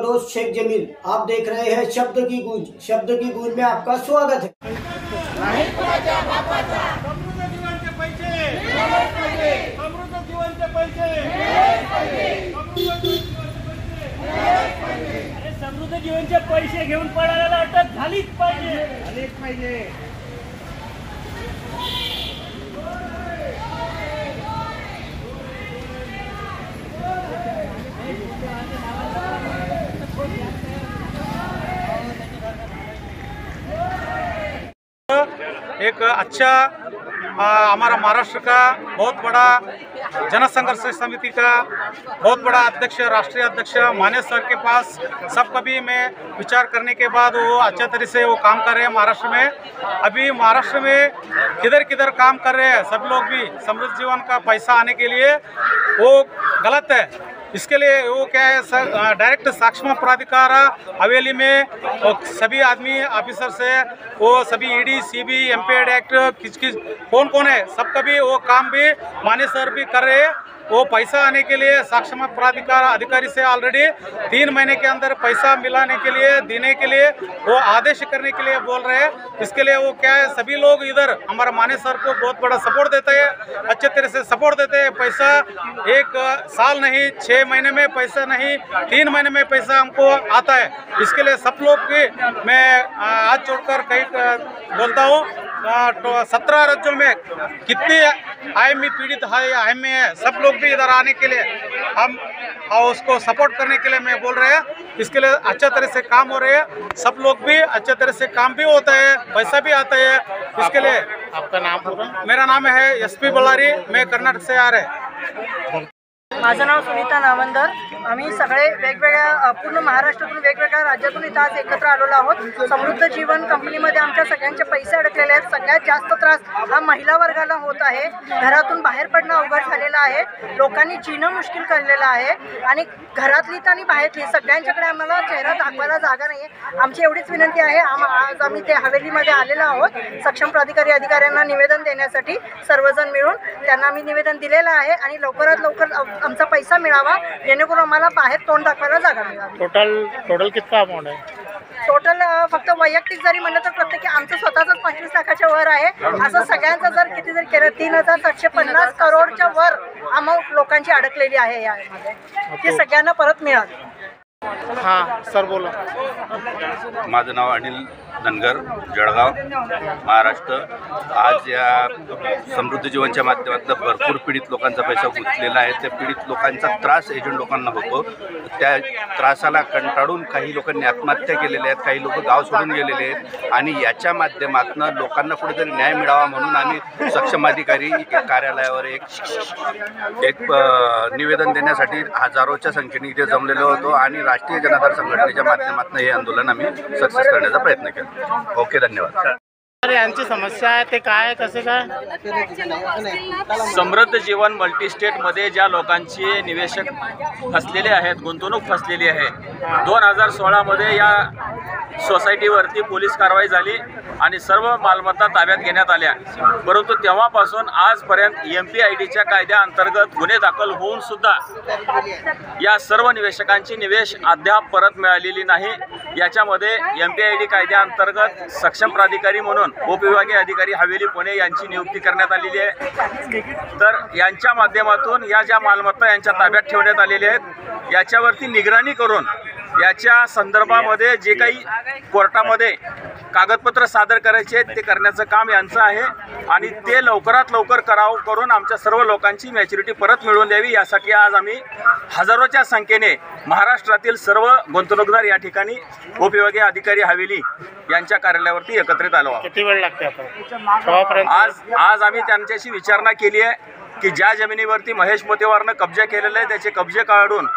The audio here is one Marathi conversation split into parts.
दोस्त शेख जमील। आप देख रहे हैं शब्द की गूंज। शब्द की गूंज में आपका स्वागत है। समृद्ध जीवनचे पैसे घेऊन पळालेला अटक झालीच पाहिजे। एक अच्छा हमारा महाराष्ट्र का बहुत बड़ा जनसंघर्ष समिति का बहुत बड़ा अध्यक्ष, राष्ट्रीय अध्यक्ष माने सर के पास सब कभी में विचार करने के बाद वो अच्छे तरह से वो काम कर रहे हैं। महाराष्ट्र में अभी महाराष्ट्र में किधर किधर काम कर रहे हैं सब लोग भी समृद्ध जीवन का पैसा आने के लिए वो गलत है। इसके लिए वो क्या है सर, डायरेक्ट सक्षम प्राधिकार हवेली में सभी आदमी ऑफिसर से वो सभी ईडी सीबी एमपीएड एक्ट किस कौन कौन है सबका भी वो काम भी माने सर भी कर रहे हैं। वो पैसा आने के लिए सक्षम प्राधिकार अधिकारी से ऑलरेडी 3 महीने के अंदर पैसा मिलाने के लिए देने के लिए वो आदेश करने के लिए बोल रहे हैं। इसके लिए वो क्या है सभी लोग इधर हमारा माने सर को बहुत बड़ा सपोर्ट देते हैं, अच्छे तरह से सपोर्ट देते हैं। पैसा 1 साल नहीं 6 महीने में पैसा नहीं 3 महीने में पैसा हमको आता है। इसके लिए सब लोग की मैं हाथ जोड़कर कहीं बोलता हूँ। 17 राज्यों में कितने आईएमई पीड़ित आईएमई है सब लोग भी इधर आने के लिए हम उसको सपोर्ट करने के लिए मैं बोल रहे हैं। इसके लिए अच्छे तरह से काम हो रहे हैं, सब लोग भी अच्छे तरह से काम भी होता है, पैसा भी आता है। इसके लिए आपका नाम पूरा? मेरा नाम है एसपी बल्लारी, मैं कर्नाटक से आ रहे। माझं नाव सुनीता नावंदर। आम्ही सगळे वेगवेगळ्या पूर्ण महाराष्ट्रातून वेगवेगळ्या राज्यातून इथं आज एकत्र आलेलो आहोत। समृद्ध जीवन कंपनीमध्ये आमच्या सगळ्यांचे पैसे अडकलेले आहेत। सगळ्यात जास्त त्रास हा महिला वर्गाला होत आहे। घरातून बाहेर पडणं अवघड झालेलं आहे, लोकांनी जीणं मुश्किल केलेलं आहे आणि घरातली आणि बाहेरली सगळ्यांच्याकडे आम्हाला चेहरा दाखवायला जागा नाही आहे। आमची एवढीच विनंती आहे, आज आम्ही ते हवेलीमध्ये आलेलो आहोत सक्षम प्राधिकारी अधिकाऱ्यांना निवेदन देण्यासाठी। सर्वजण मिळून त्यांना आम्ही निवेदन दिलेलं आहे आणि लवकरात लवकर आमचा पैसा मिळावा जेणेकरून आम्हाला बाहेर तोंड दाखवायला जागा मिळावी। टोटल कितना अमाउंट है? टोटल फक्त वैयक्तिक जरी म्हणलं तर प्रत्येकी आमचं स्वतःच 25 लाखाच्या वर आहे। असं सगळ्यांचं जर किती जर केलं 3750 करोडच्या वर अमाऊंट लोकांची अडकलेली आहे यामध्ये, ती सगळ्यांना परत मिळावी। हाँ सर बोला। माझं नाव अनिल धनगर, जळगाव, महाराष्ट्र। आज या समृद्ध जीवनच्या माध्यमातून भरपूर पीडित लोकांचा पैसा गुंतलेला आहे। त्या पीडित लोकांचा त्रास एजंट लोकांना होतो। त्या त्रासाला कंटाळून काही लोकांनी आत्महत्या केलेल्या आहेत, काही लोक गाव सोडून गेलेले आहेत आणि याच्या माध्यमातून लोकांना कुठेतरी न्याय मिळावा म्हणून आम्ही सक्षम अधिकारी कार्यालयावर एक निवेदन देण्यासाठी हजारोच्या संख्येने इथे जमलेलो होतो आणि राष्ट्रीय जनता संघटनेच्या माध्यमातून हे आंदोलन आम्ही सक्सेस करण्याचा प्रयत्न केला। ओके, धन्यवाद। यांची समस्या आहे ते काय कसे काय? समृद्ध जीवन मल्टीस्टेटमध्ये ज्या लोकांची निवेशक फसलेले आहेत, गुंतवणूक फसलेली आहे, 2016 मध्ये या सोसायटीवरती पोलीस कारवाई झाली आणि सर्व मालमत्ता ताब्यात घेण्यात आल्या। परंतु तेव्हापासून आजपर्यंत MPIDच्या कायद्याअंतर्गत गुन्हे दाखल होऊन सुद्धा या सर्व निवेशकांची निवेश अद्याप परत मिळालेली नाही। याच्यामध्ये MPID कायद्याअंतर्गत सक्षम प्राधिकारी म्हणून उपविभागीय अधिकारी हवेली पुणे यांची नियुक्ती करण्यात आलेली आहे। तर यांच्या माध्यमातून या ज्या मालमत्ता यांच्या ताब्यात ठेवण्यात आलेल्या आहेत याच्यावरती निगराणी करून याच्या संदर्भामध्ये जे काही कोर्टामध्ये कागदपत्र सादर करायचे आहेत ते करण्याचं काम यांचं आहे आणि ते लवकरात लवकर करून आमच्या सर्व लोकांची मॅच्युरिटी परत मिळवून द्यावी यासाठी आज आम्ही हजारोच्या संख्येने महाराष्ट्रातील सर्व गुंतवणूकदार या ठिकाणी उपविभागीय अधिकारी हवेली यांच्या कार्यालयावरती एकत्रित आलो आहोत। किती वेळ लागते आता? आज आम्ही त्यांच्याशी विचारणा केली आहे की ज्या जमिनीवरती महेश मोतेवारनं कब्जा केलेला आहे त्याचे कब्जे काढून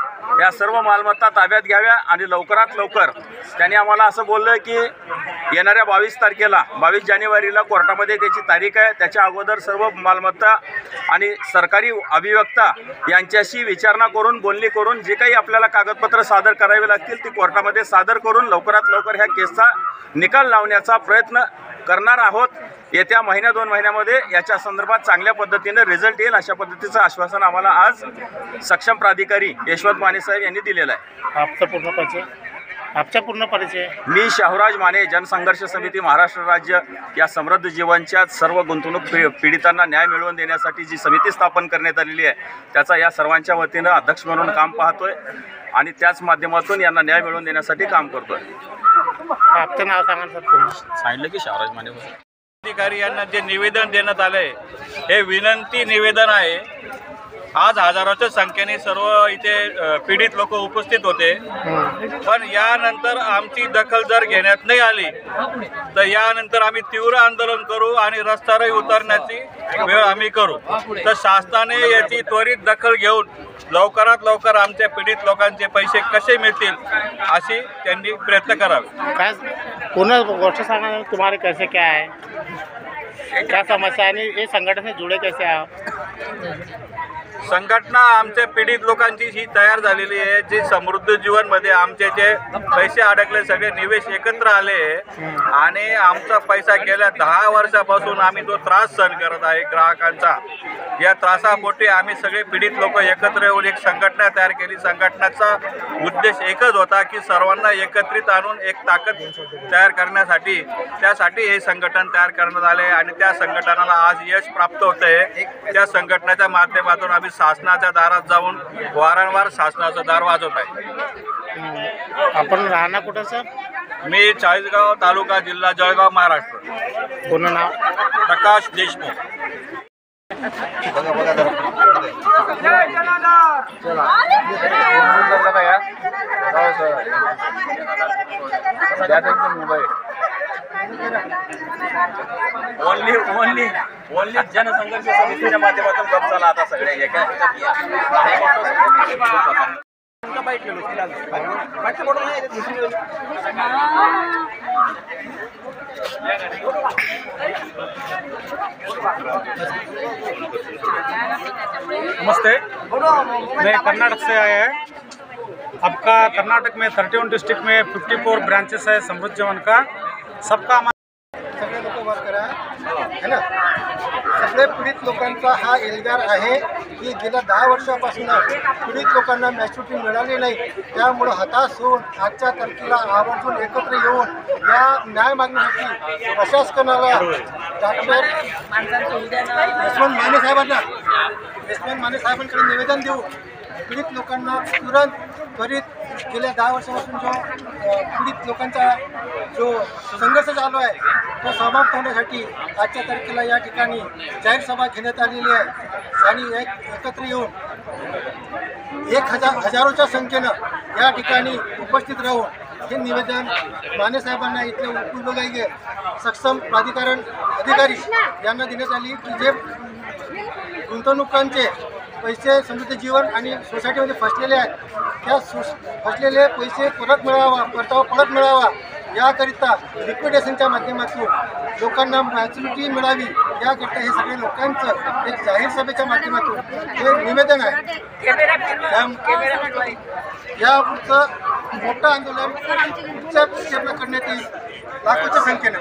या सर्व मालमत्ता ताब्यात घ्याव्या आणि लवकरात लवकर त्यांनी आम्हाला असं बोललं की येणाऱ्या 22 जानेवारीला कोर्टामध्ये त्याची तारीख आहे, त्याच्या अगोदर सर्व मालमत्ता आणि सरकारी अभिवक्ता यांच्याशी विचारणा करून बोलणी करून जे काही आपल्याला कागदपत्र सादर करावे लागतील ती कोर्टामध्ये सादर करून लवकरात लवकर ह्या केसचा निकाल लावण्याचा प्रयत्न करणार आहोत। येत्या महिन्या 2 महिन्यामध्ये याच्या संदर्भात चांगल्या पद्धतीने रिझल्ट येईल अशा पद्धतीचं आश्वासन आम्हाला आज सक्षम प्राधिकारी यशवंत माने साहेब यांनी दिलेलं आहे। आपका पूर्ण परिचय? आपचा पूर्ण परिचय. मी शाहूराज माने, जनसंघर्ष समिती महाराष्ट्र राज्य या समृद्ध जीवनच्या सर्व गुंतवणूक पीडितांना न्याय मिळवून देण्यासाठी जी समिती स्थापन करण्यात आलेली आहे त्याचा या सर्वांच्या वतीनं अध्यक्ष म्हणून काम पाहतोय आणि त्याच माध्यमातून यांना न्याय मिळवून देण्यासाठी काम करतोय. आपचं नाव सांगा सर पूर्ण. सांगितलं की शाहूराज माने. अधिकारी यांना जे निवेदन देण्यात आले हे विनंती निवेदन आहे. आज हजारोच्या संख्येने सर्व इथे पीडित लोक उपस्थित होते, पण यानंतर आमची दखल जर घेण्यात नाही आली तर यानंतर आम्ही तीव्र आंदोलन करू आणि रस्त्यावरही उतरण्याची वेळ आम्ही करू. तर शासनाने याची त्वरित दखल घेऊन लवकरात लवकर आमच्या पीडित लोकांचे पैसे कसे मिळतील अशी त्यांनी प्रयत्न करावे. काय पूर्ण गोष्ट सांगा, तुम्हारे कैसे क्या है, क्या समस्या है, ये संगठन से जुड़े कैसे आप? संघटना आमच्या पीडित लोकांची ही तयार झालेली आहे. जी समृद्ध जीवनमध्ये आमचे जे पैसे अडकले सगळे निवेश एकत्र आले आणि आमचा पैसा गेल्या 10 वर्षापासून आम्ही जो त्रास सहन करत आहे ग्राहकांचा, या त्रासापोटी आम्ही सगळे पीडित लोक एकत्र येऊन एक संघटना तयार केली. संघटनेचा उद्देश एकच होता की सर्वांना एकत्रित आणून एक ताकद तयार करण्यासाठी, त्यासाठी हे संघटन तयार करण्यात आले आणि त्या संघटनाला आज यश प्राप्त होत आहे. त्या संघटनेच्या माध्यमातून आम्ही शासनाच्या दारात जाऊन वारंवार शासनाचं दार वाजवत आहे. आपण राहणार कुठं सर? मी चाळीसगाव तालुका, जिल्हा जळगाव, महाराष्ट्र. पूर्ण नाव? प्रकाश देशमुख. ओनली जनसंघर्ष समितीच्या माध्यमातून गप झाला आता सगळे एका नमस्ते, मैं कर्नाटक से आया है. आपका कर्नाटक में 31 डिस्ट्रिक्ट में 54 ब्रांचेस है समृद्ध जीवन का. सबका सगळे लोक वर्कर आहे ना. सगळे पीडित लोकांचा हा एल्गार आहे की गेल्या 10 वर्षापासून पीडित लोकांना मॅच्युरिटी मिळाली नाही. त्यामुळं हताश होऊन आजच्या तारखेला आवर्जून एकत्र येऊन या न्याय मागण्यासाठी प्रशासनाला डॉक्टर यशवंत माने साहेबांकडे निवेदन देऊ. पीडित लोकांना त्वरित गेल्या 10 वर्षापासून जो पीडित लोकांचा जो संघर्ष चालू आहे तो समाप्त होण्यासाठी आजच्या तारखेला या ठिकाणी जाहीर सभा घेण्यात आलेली आहे आणि एकत्र येऊन हजारोच्या संख्येनं या ठिकाणी उपस्थित राहून हे निवेदन माने साहेबांना इथले उपविभागीय सक्षम प्राधिकरण अधिकारी यांना देण्यात आली की जे गुंतवणुकांचे पैसे समृद्ध जीवन आणि सोसायटीमध्ये फसलेले आहेत त्या फसलेले पैसे परतावा परत मिळावा याकरिता लिक्विडेशनच्या माध्यमातून लोकांना मॅच्युरिटी मिळावी याकरिता हे सगळे लोकांचं एक जाहीर सभेच्या माध्यमातून हे निवेदन आहे. यापुढचं मोठं आंदोलन पुढच्या स्टेपला करण्यात येईल लाखोच्या संख्येनं.